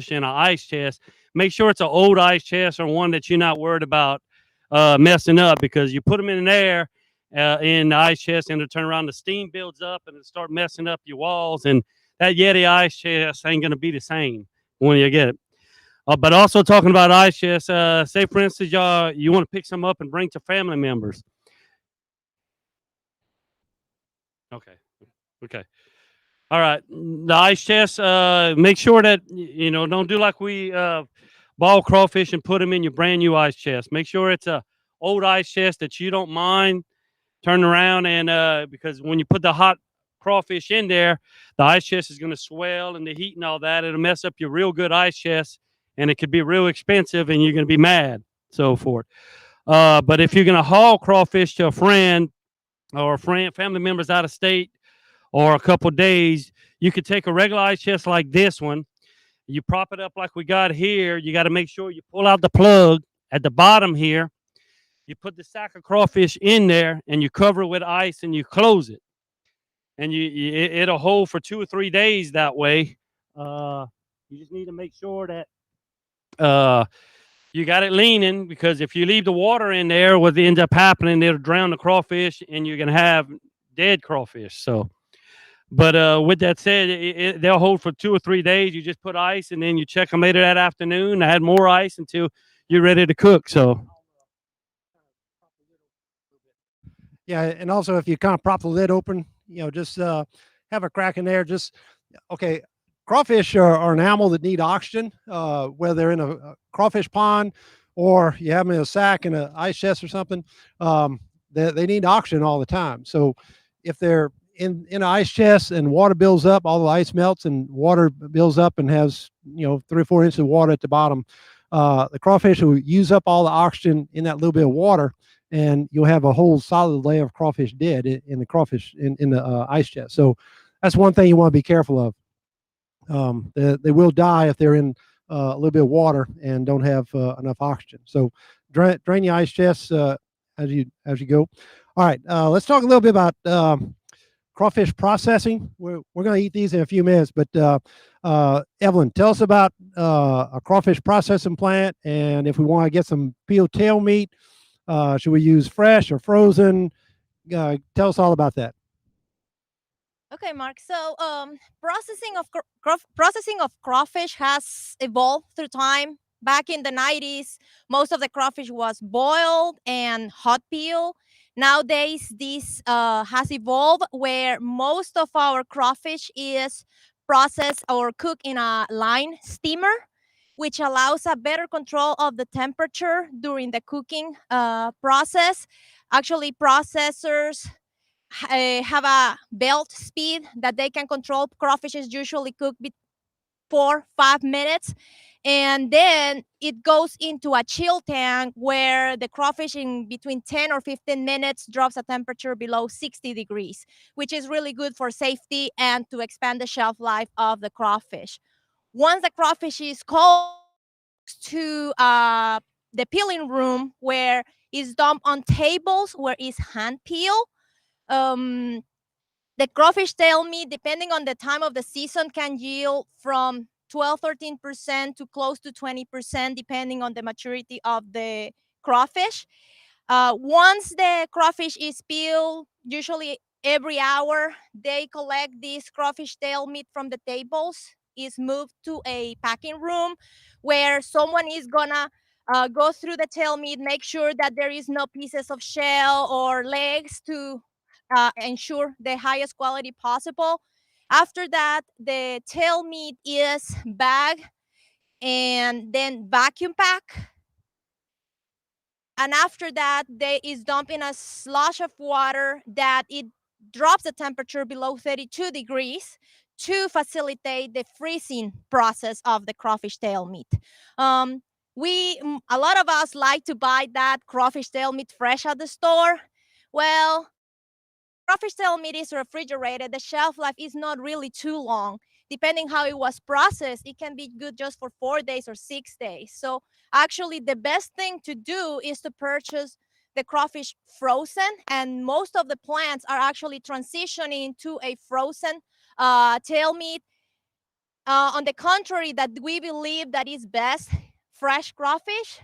in an ice chest. Make sure it's an old ice chest or one that you're not worried about messing up, because you put them in there in the ice chest and it'll turn around, the steam builds up and it'll start messing up your walls. And that Yeti ice chest ain't going to be the same when you get it. But also talking about ice chests, say for instance, you want to pick some up and bring to family members. Okay. Okay. All right. The ice chest, make sure that, don't do like we ball crawfish and put them in your brand new ice chest. Make sure it's a old ice chest that you don't mind turning around. And because when you put the hot crawfish in there, the ice chest is going to swell, and the heat and all that, it'll mess up your real good ice chest, and it could be real expensive and you're going to be mad, so forth. But if you're going to haul crawfish to a friend or family members out of state, or a couple days, you could take a regular ice chest like this one. You prop it up like we got here. You got to make sure you pull out the plug at the bottom here. You put the sack of crawfish in there, and you cover it with ice, and you close it. And it'll hold for 2 or 3 days that way. You just need to make sure that you got it leaning, because if you leave the water in there, what ends up happening, it'll drown the crawfish, and you're going to have dead crawfish. So, but with that said, they'll hold for 2 or 3 days. You just put ice, and then you check them later that afternoon. Add more ice until you're ready to cook. So, yeah, and also if you kind of prop the lid open, just have a crack in there. Just okay. Crawfish are an animal that need oxygen, whether they're in a crawfish pond or you have them in a sack in an ice chest or something. They need oxygen all the time. So if they're in an ice chest and water builds up, all the ice melts and water builds up and has 3 or 4 inches of water at the bottom, the crawfish will use up all the oxygen in that little bit of water, and you'll have a whole solid layer of crawfish dead in the crawfish in the ice chest. So that's one thing you want to be careful of. They will die if they're in a little bit of water and don't have enough oxygen. So drain the ice chests as you go. All right, let's talk a little bit about crawfish processing. We're going to eat these in a few minutes, but Evelyn, tell us about a crawfish processing plant, and if we want to get some peeled tail meat, should we use fresh or frozen? Tell us all about that. Okay, Mark. So, processing of crawfish has evolved through time. Back in the 90s, most of the crawfish was boiled and hot peel. Nowadays, this has evolved where most of our crawfish is processed or cooked in a line steamer, which allows a better control of the temperature during the cooking process. Actually, processors have a belt speed that they can control. Crawfish is usually cooked 4-5 minutes, and then it goes into a chill tank where the crawfish in between 10 or 15 minutes drops a temperature below 60 degrees, which is really good for safety and to expand the shelf life of the crawfish. Once the crawfish is cold, to the peeling room where it's dumped on tables where it's hand peel. um, the crawfish tail meat, depending on the time of the season, can yield from 12-13% to close to 20%, depending on the maturity of the crawfish. Once the crawfish is peeled, usually every hour, they collect this crawfish tail meat from the tables, is moved to a packing room where someone is gonna go through the tail meat, make sure that there is no pieces of shell or legs to ensure the highest quality possible. After that, the tail meat is bagged and then vacuum pack. And after that, they is dumped in a slush of water that it drops the temperature below 32 degrees to facilitate the freezing process of the crawfish tail meat. A lot of us like to buy that crawfish tail meat fresh at the store. Well, crawfish tail meat is refrigerated, the shelf life is not really too long. Depending how it was processed, it can be good just for 4 days or 6 days. So actually, the best thing to do is to purchase the crawfish frozen, and most of the plants are actually transitioning to a frozen tail meat. On the contrary, that we believe that is best fresh crawfish.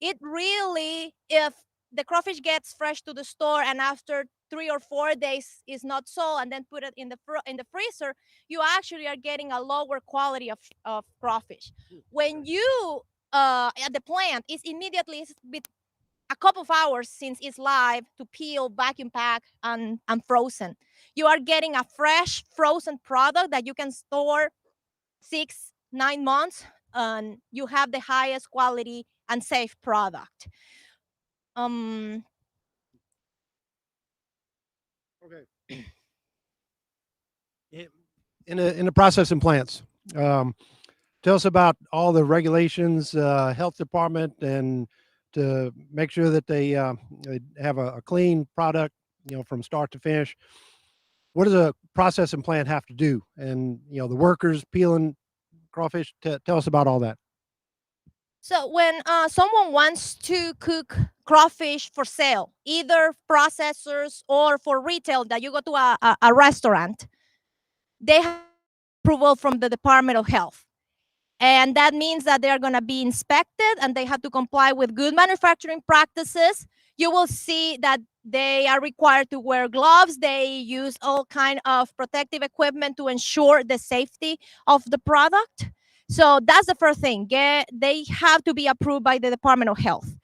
It really, if the crawfish gets fresh to the store and after 3 or 4 days is not sold and then put it in the freezer, you actually are getting a lower quality of crawfish. When you at the plant, is immediately a couple of hours since it's live to peel, vacuum pack, and frozen. You are getting a fresh frozen product that you can store 6, 9 months, and you have the highest quality and safe product. Um, Okay. In the processing plants, tell us about all the regulations, health department, and to make sure that they have a clean product, from start to finish. What does a processing plant have to do? And the workers peeling crawfish. Tell us about all that. so when someone wants to cook crawfish for sale, either processors or for retail, that you go to a restaurant, they have approval from the Department of Health. And that means that they are going to be inspected and they have to comply with good manufacturing practices. You will see that they are required to wear gloves. They use all kind of protective equipment to ensure the safety of the product. So that's the first thing. They have to be approved by the Department of Health.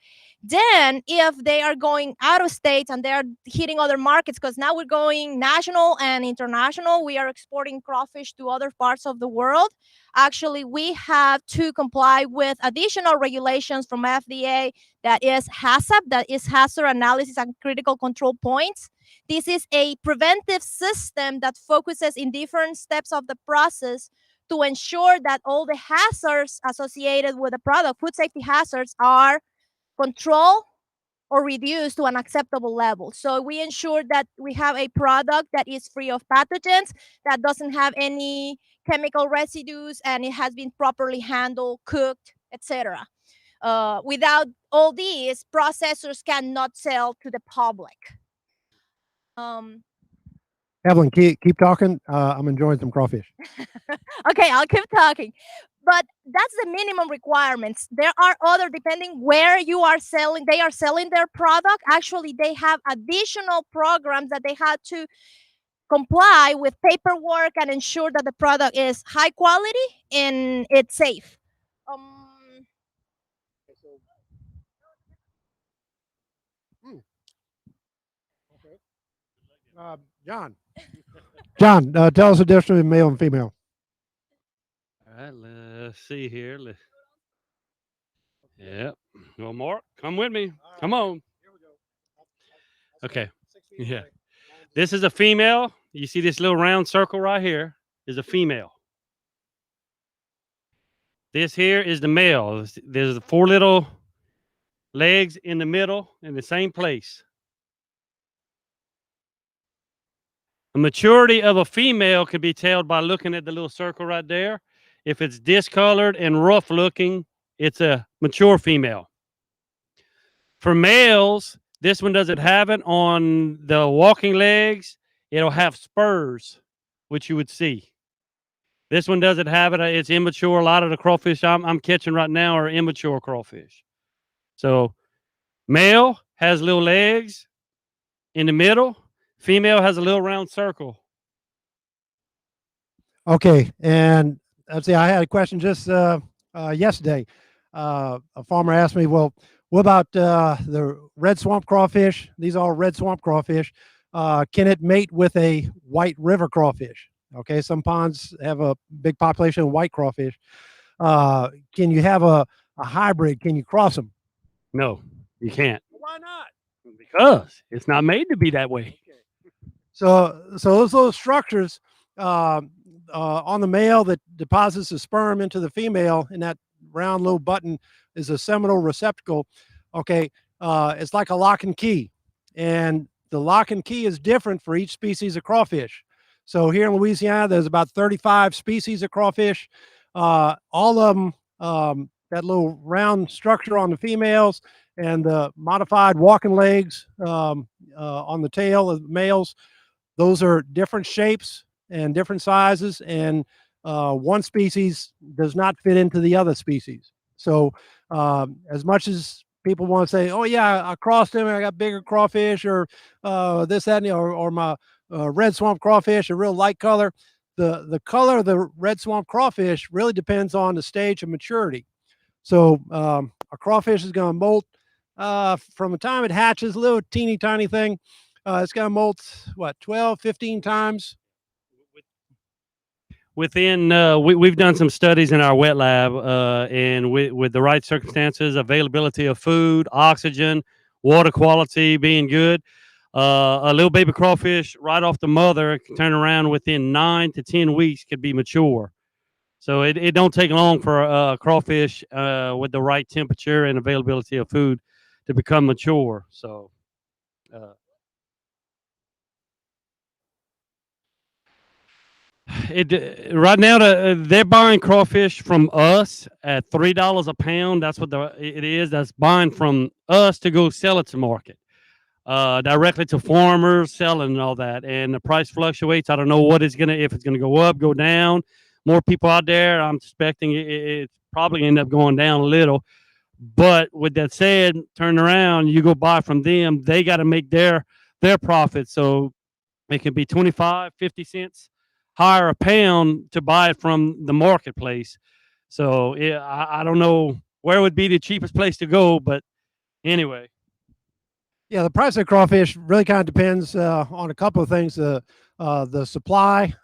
Then, if they are going out of state and they are hitting other markets, because now we're going national and international, we are exporting crawfish to other parts of the world. Actually, we have to comply with additional regulations from FDA, that is HACCP, that is Hazard Analysis and Critical Control Points. This is a preventive system that focuses in different steps of the process to ensure that all the hazards associated with the product, food safety hazards, are control or reduce to an acceptable level. So we ensure that we have a product that is free of pathogens, that doesn't have any chemical residues, and it has been properly handled, cooked, etc. Without all these, processors cannot sell to the public. Evelyn, keep talking. I'm enjoying some crawfish. Okay, I'll keep talking. But that's the minimum requirements. There are other, depending where you are selling, they are selling their product. Actually, they have additional programs that they had to comply with paperwork and ensure that the product is high quality and it's safe. John, tell us the difference between male and female. All right, let's see here. Yep. One more. Come with me. Come on. Okay. Yeah. This is a female. You see this little round circle right here is a female. This here is the male. There's 4 little legs in the middle in the same place. The maturity of a female can be told by looking at the little circle right there. If it's discolored and rough looking, it's a mature female. For males, this one doesn't have it on the walking legs. It'll have spurs, which you would see. This one doesn't have it. It's immature. A lot of the crawfish I'm catching right now are immature crawfish. So male has little legs in the middle. Female has a little round circle. Okay, and let's see. I had a question just yesterday. A farmer asked me, "Well, what about the red swamp crawfish? These are all red swamp crawfish. Can it mate with a white river crawfish?" Okay, some ponds have a big population of white crawfish. Can you have a hybrid? Can you cross them? No, you can't. Why not? Because it's not made to be that way. So those little structures on the male that deposits the sperm into the female in that round little button is a seminal receptacle. Okay, it's like a lock and key, and the lock and key is different for each species of crawfish. So here in Louisiana, there's about 35 species of crawfish. All of them, that little round structure on the females and the modified walking legs on the tail of the males, those are different shapes and different sizes, and one species does not fit into the other species. So as much as people want to say, oh yeah, I crossed them and I got bigger crawfish, or this, that, and the, or my red swamp crawfish, a real light color. The color of the red swamp crawfish really depends on the stage of maturity. So a crawfish is going to molt from the time it hatches, a little teeny tiny thing. It's going to molt, what, 12, 15 times? Within, we've done some studies in our wet lab, and with the right circumstances, availability of food, oxygen, water quality being good, a little baby crawfish right off the mother can turn around within 9 to 10 weeks, could be mature. So it don't take long for a crawfish with the right temperature and availability of food to become mature. So right now they're buying crawfish from us at $3 a pound. That's what it is. That's buying from us to go sell it to market. Directly to farmers, selling and all that, and the price fluctuates. I don't know what it's gonna, if it's gonna go up, go down. More people out there, I'm expecting it's probably end up going down a little. But with that said, turn around, you go buy from them, they got to make their profit. So it can be 25, 50 cents higher a pound to buy it from the marketplace. So I don't know where would be the cheapest place to go, but anyway. Yeah, the price of crawfish really kind of depends on a couple of things. The supply.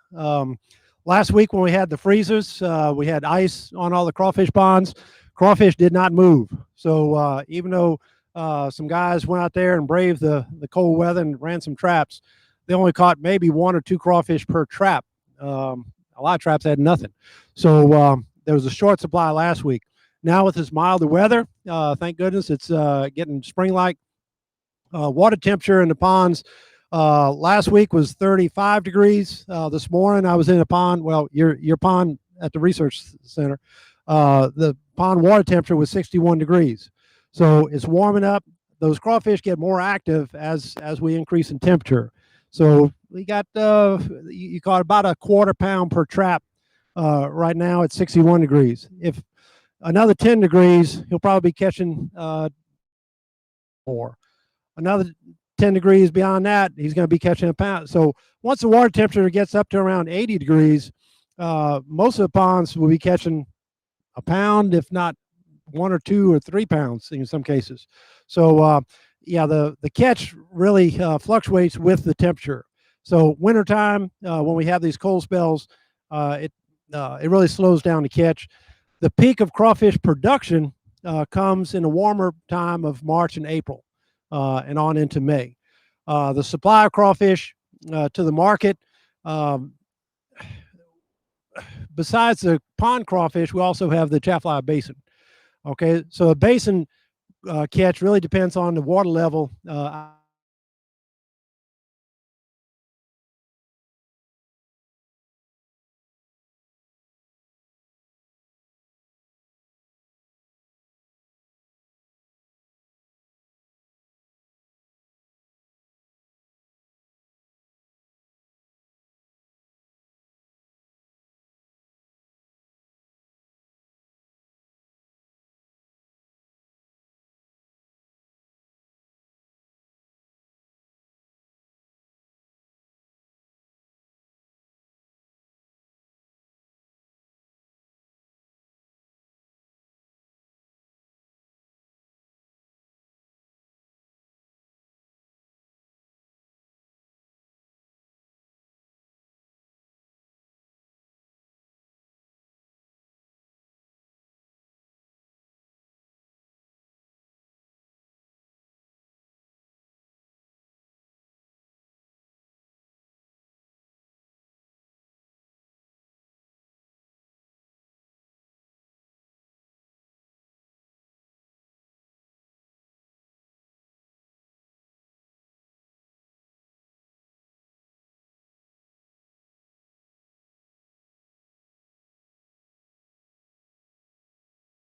Last week when we had the freezers, we had ice on all the crawfish ponds. Crawfish did not move. So even though some guys went out there and braved the cold weather and ran some traps, they only caught maybe 1 or 2 crawfish per trap. A lot of traps had nothing. So there was a short supply last week. Now with this milder weather, thank goodness it's getting spring-like. Water temperature in the ponds last week was 35 degrees. This morning I was in a pond, well, your pond at the research center, the pond water temperature was 61 degrees. So it's warming up. Those crawfish get more active as we increase in temperature. So we got, you caught about a 1/4 pound per trap right now at 61 degrees. If another 10 degrees, he'll probably be catching more. Another 10 degrees beyond that, he's going to be catching a pound. So once the water temperature gets up to around 80 degrees, most of the ponds will be catching a pound, if not 1 or 2 or 3 pounds in some cases. So yeah, the catch really fluctuates with the temperature. So wintertime, when we have these cold spells, it really slows down the catch. The peak of crawfish production comes in the warmer time of March and April. And on into May. The supply of crawfish to the market, besides the pond crawfish, we also have the Chaffley Basin. Okay, so a basin catch really depends on the water level